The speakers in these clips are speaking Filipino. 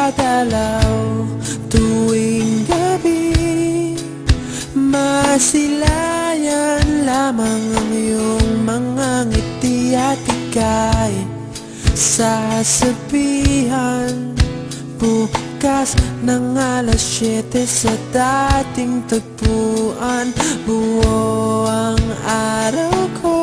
nagdadalaw tuwing gabi. Masilayan lamang ang iyong mga ngiti at ika'y sasabihan bukas ng alas 7 sa dating tagpuan. Buo ang araw ko,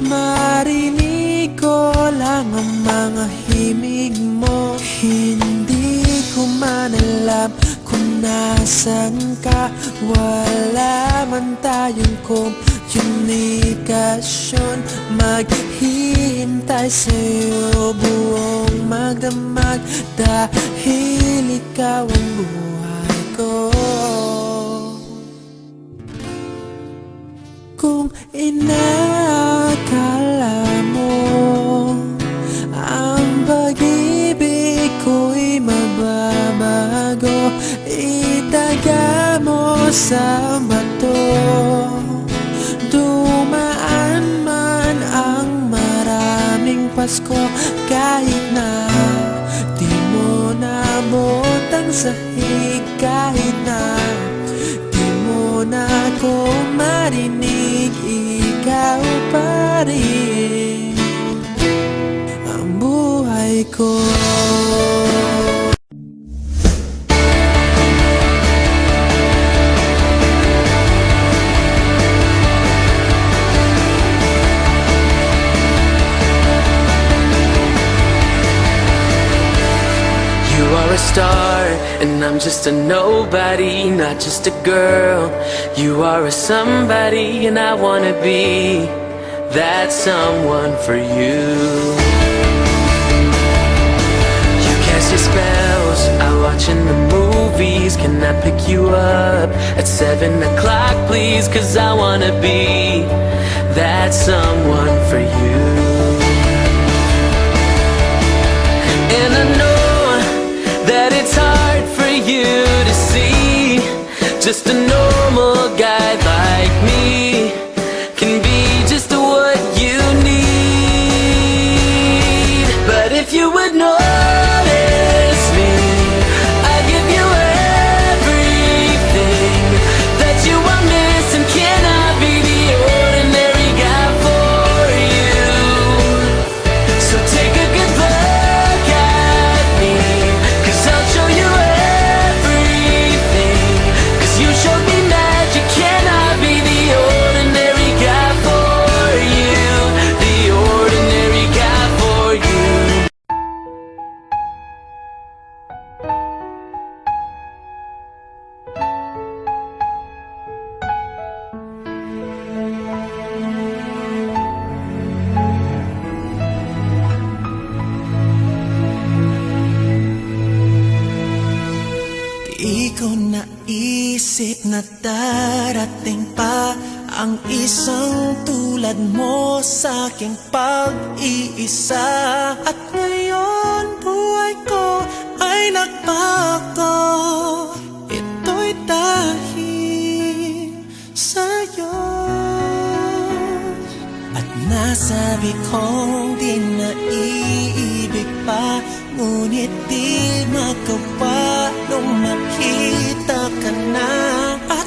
marinig ko lang ang mga himig mo. Hindi ko man alam kung nasan ka, wala man tayong komunikasyon. Maghihintay sa'yo buong magdamag dahil ikaw ang buhay ko. Kung inakala mo ang pag-ibig ko'y mababago, itaga mo sa bato. Dumaan man ang maraming Pasko, kahit na di mo nabot ang sahig, kahit na di mo na ako marinig, ikaw pa rin ang buhay ko. You are a star, and I'm just a nobody, not just a girl. You are a somebody, and I wanna be that someone for you. You cast your spells, I watch in the movies. Can I pick you up at 7 o'clock, please? 'Cause I wanna be that someone for you. And I know that it's hard for you to see, just a normal guy like me can be just what you need. But if you would notice me, I'd give you everything that you are missing. Can I be the ordinary guy for you? So take a good look at me, 'cause I'll show you everything. 'Cause you showed me magic. Can I be the ordinary guy for you? The ordinary guy for you. Di ko naisip na darating pa ang isang tulad mo sa aking pag-iisa. At ngayon buhay ko ay nagbago, ito'y dahil sa'yo. At nasabi kong di na iibig pa, ngunit di magawa nung makita ka na. At